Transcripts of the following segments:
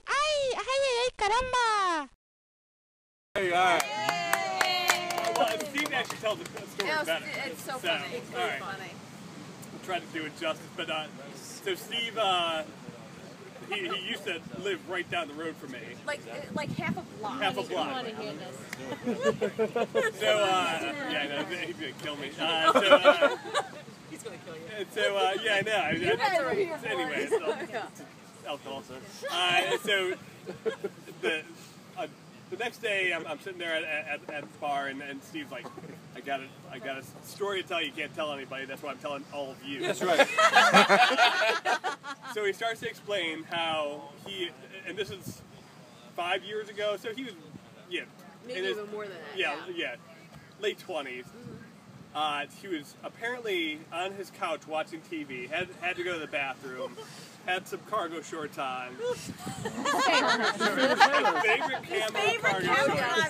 ¡Ay, caramba! Hey, all right. Well, Steve actually tells the story better. It's so funny. It's very funny. I'll try to do it justice, but so Steve, he used to live right down the road from me. Like half a block. Half a block. I want to hear this. So, yeah, I know, he's gonna kill me. He's gonna kill you. So, yeah, I know. You guys are here. Anyway, it's alcohol, so. So, the next day, I'm sitting there at the bar, and Steve's like, I got a story to tell you. You can't tell anybody. That's why I'm telling all of you. That's right. So he starts to explain how and this is 5 years ago, so he was, maybe even more than that. Yeah, late 20s. He was apparently on his couch watching TV, had to go to the bathroom, had some cargo shorts on. Favorite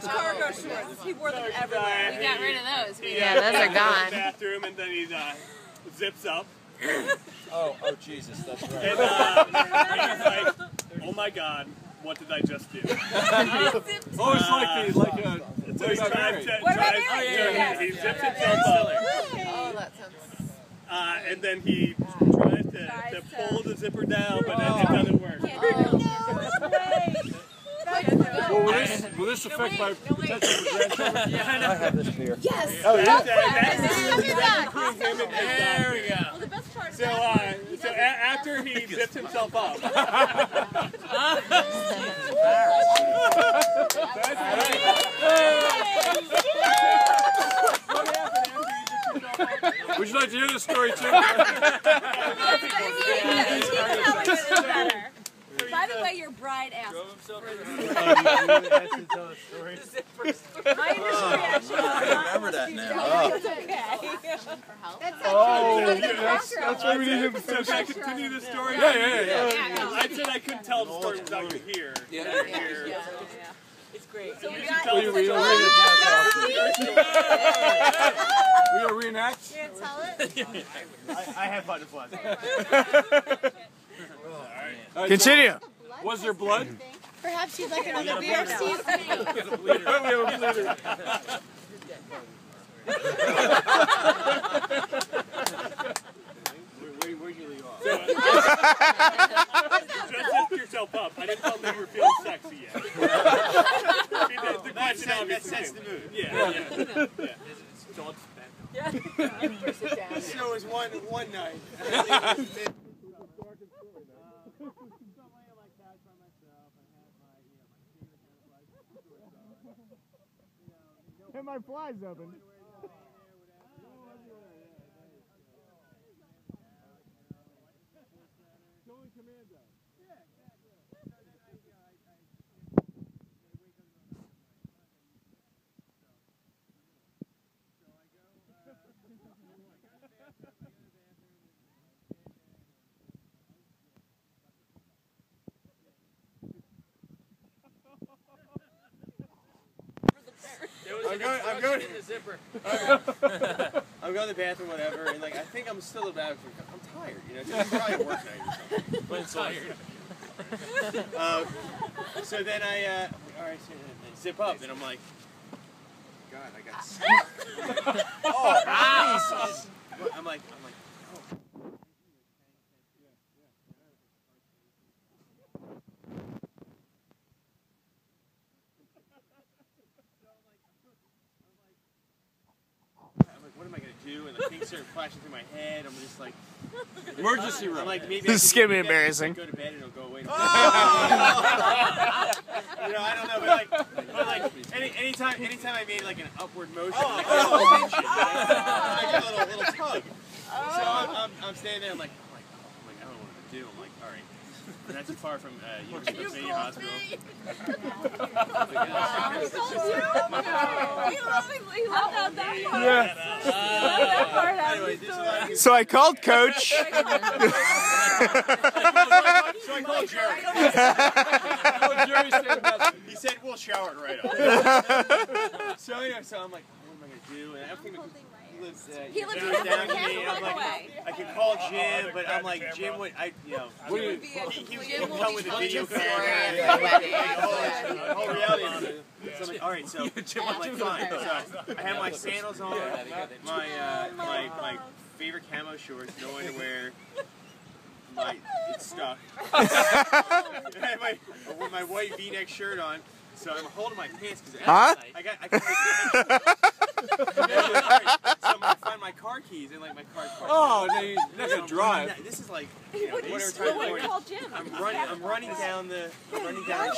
cargo shorts. He wore them everywhere. We got rid of those. Yeah, those are gone. The bathroom, and then he zips up. Oh, Jesus, that's right. And he's like, oh my God, what did I just do? Oh, it's like a. So he drives he zips himself up. Oh, that sounds... And then he tries to pull the zipper down, but it doesn't work. Will this affect my potential grandchildren? Yeah, I have this beer. Yes. Oh, yeah. There we go. Well, the best part So after he zips himself up. Would you like to hear this story too? By the way, your bride asked for this. My initial reaction was I remember that now. It's okay. That's why we need him to So can I continue the story? Yeah. I said I couldn't tell the story without you here. Yeah. It's great. So we got Will you reenact? can't tell it. I have butterflies. Continue. Was there blood? Perhaps you'd like another beer, Steve? Where'd you leave off? Just lift yourself up. I didn't tell them you were feeling sexy yet. That sets the mood. Yeah. So it was one night. And my fly's open. Going commando. I'm going in the zipper. I'm going to the bathroom, whatever, and I think I'm still about. I'm tired, It's probably a work night or something. But it's tired. So then I zip up, and I'm like, God, I got sick. Oh, Jesus. I'm like, oh. What am I gonna do? And things start flashing through my head. I'm just like, Emergency room. I'm like, maybe This is gonna be embarrassing. Go to bed and it'll go away. I don't know, but anytime I made an upward motion, I get a little tug. So I'm standing there. I'm like, I don't know what to do. I'm like, all right. We're not too far from University of Pennsylvania Hospital. So I called Coach. So I called Jerry. He said, we'll shower it right off. So I'm like, what am I going to do, and I'm thinking he lives down to me. I'm like, I could call Jim, but I'm like, Jim would, he would come with a video camera. The whole reality is, so I'm like, all right, so I'm like, fine. So I have my sandals on, my favorite camo shorts, no underwear. It's stuck. I have my white V-neck shirt on, so I'm holding my pants because Huh? I so I'm gonna find my car keys and like my car. Oh, no, you're not gonna drive. This is like whatever time of morning. I'm running down the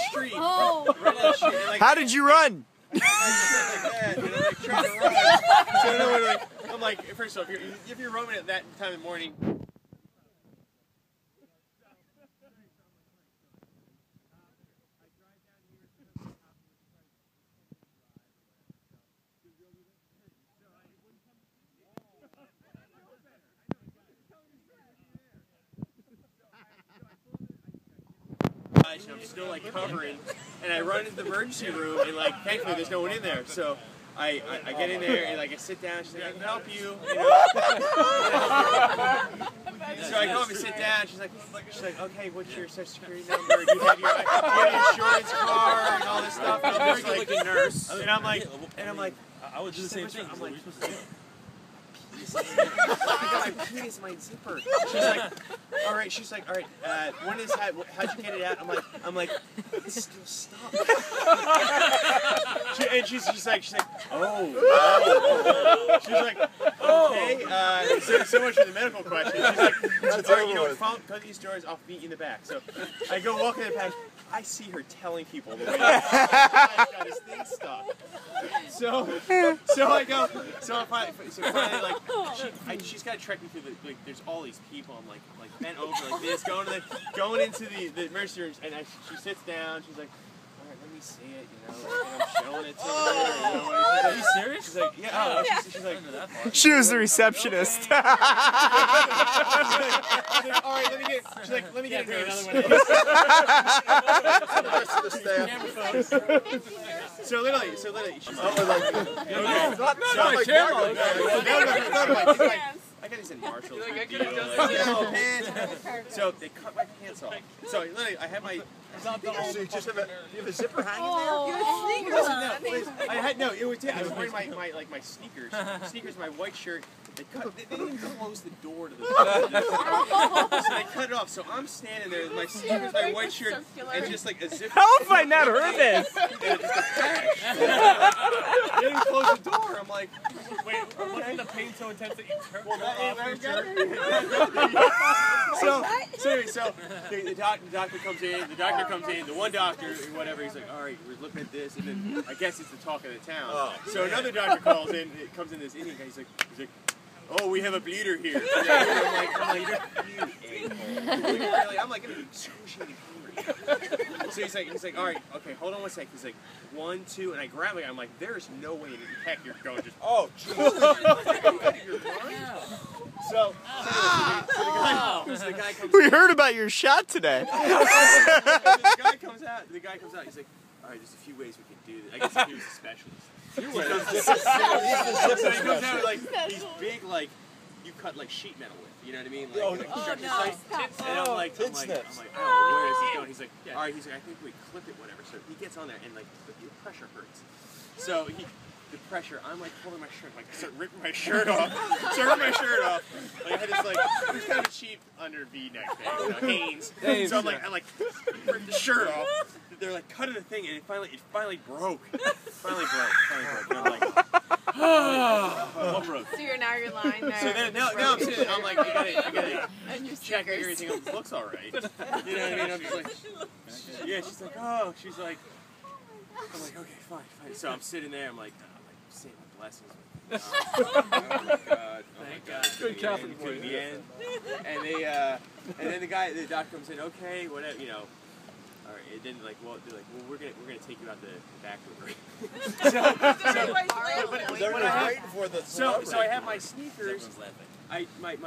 street. Oh. Running down the street, and, like, How did you run? like that, you know, like trying to run. So I'm like, first off, if you're roaming at that time of the morning. I'm still like covering, and I run into the emergency room, and like thankfully there's no one in there. So I get in there and like I sit down. She's like, I can help you. So I go up and sit down. She's like, okay, what's your social security number? Do you have your insurance card and all this stuff? And I'm just like a nurse, and I'm like, I would do the same thing. I'm like, I penis in my zipper. She's like, all right. She's like, all right. How'd you get it out? I'm like, it's still stuck. And she's like, oh. She's like, okay. So much for the medical question. She's like, all right, you know what? Cut these doors. I'll meet you in the back. So I go walk in the back. I see her telling people the way I got his thing stuck. So I go. So finally, like, she's got to trek me through like. There's all these people. I'm like bent over like this, going into the emergency rooms, and she sits down. She's like, all right, let me see it, you know. And I'm showing it to her. You know, Are you serious? She's like, yeah. Oh, she's like, She was the receptionist. all right, let me get a nurse. So literally, she's like, I got these in Marshalls. So they cut my pants off. So literally, I had my. So you just have a zipper hanging there? It was. I was wearing my sneakers. My white shirt. They didn't even close the door to the so they cut it off. So I'm standing there with my sneakers, my white shirt, and just like a zipper. How have I not heard this? They didn't close the door. I'm like, Wait, wasn't the pain so intense that you turned off your shirt? So the doctor comes in. The doctor comes in. The one doctor, whatever, he's like, all right, we're looking at this, and then I guess it's the talk of the town. So another doctor comes in. This Indian guy. He's like, oh, we have a bleeder here. I'm like, excruciating hungry. So he's like, all right, okay, hold on one sec. He's like, 1, 2, and I grab it. I'm like, there's no way in heck you're going just. Oh, Jesus. So the guy comes. We heard about your shot today. The guy comes out. He's like, all right, there's a few ways we can do this. I guess he was a specialist. So he comes out like these big, like you cut like sheet metal with. You know what I mean? Like, and I'm like, oh, where is this going? He's like, all right. He's like, I think we clip it, whatever. So he gets on there and like the pressure hurts. So the pressure, I'm like pulling my shirt, like I start ripping my shirt off. Like I had this like, it was kind of a cheap under V-neck thing, you know, Hanes. So I'm like ripped the shirt off. They're like cutting the thing, and it finally broke. Finally broke. And I'm like, what broke? So you're lying there. So then now I'm sitting. I'm like, I gotta check everything else looks all right. You know what I mean? I'm just like, yeah. She's like, oh. She's like, I'm like, okay, fine. So I'm sitting there. I'm like saying my blessings. Oh my God. Good Catholic to the end. And then the doctor comes in. Okay, whatever. You know. All right, and then they're like, we're gonna take you out the back door. So I have my sneakers. My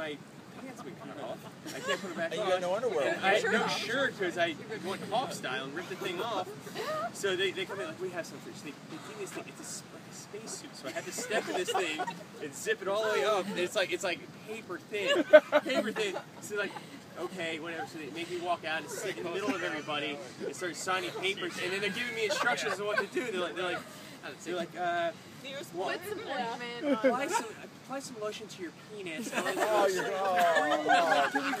pants wait, can you cough? I can't put it back on. You got no underwear. I had no shirt because I went cough style and ripped the thing off. So they come in like, we have some for you. So they give me this thing. It's like a spacesuit. So I had to step in this thing and zip it all the way up. And it's like paper thin. Paper thin. So like, okay, whatever. So they make me walk out and sit in the middle of everybody and start signing papers. And then they're giving me instructions on what to do. They're like, Put some ointment. apply some lotion to your penis. Oh, We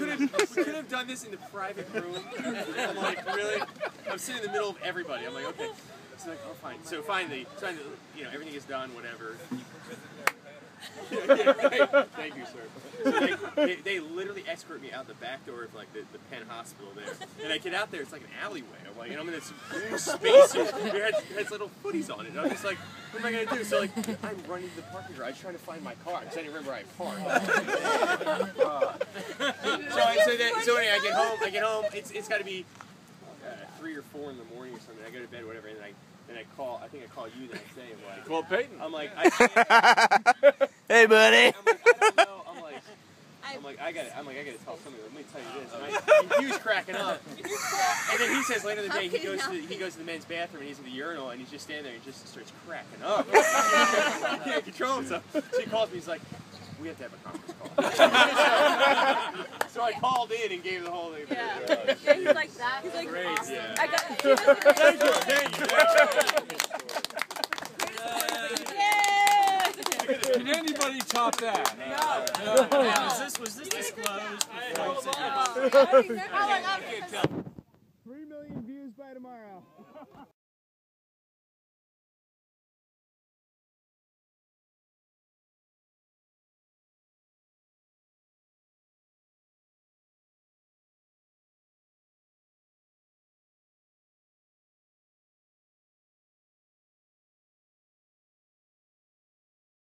could have done this in the private room. I'm like, really? I'm sitting in the middle of everybody. I'm like, okay. So like, oh, fine. So finally, everything is done, whatever. Thank you, sir. So they literally escort me out the back door of like the Penn Hospital there, and I get out there. It's like an alleyway. I'm like, and I'm in this spacesuit. It has little footies on it. And I'm just like, what am I gonna do? So like, I'm running to the parking garage trying to find my car because I didn't remember I parked. So anyway, I get home. It's got to be 3 or 4 in the morning or something. I go to bed, whatever, and then I call. I think I call you the next day. I'm like, Call Peyton. I'm like, Hey, buddy. I don't know. I'm like, I gotta tell somebody. Let me tell you this. And he was cracking up. And then he says later in the day he goes to the men's bathroom and he's in the urinal and he's just standing there and just starts cracking up. He can't control himself. So he calls me. He's like, we have to have a conference call. So I called in and gave the whole thing. Yeah, he's like that. He's like, Great. awesome. Yeah. I got. Thank you. Can anybody top that? No. Was this disclosed? 3 million views by tomorrow.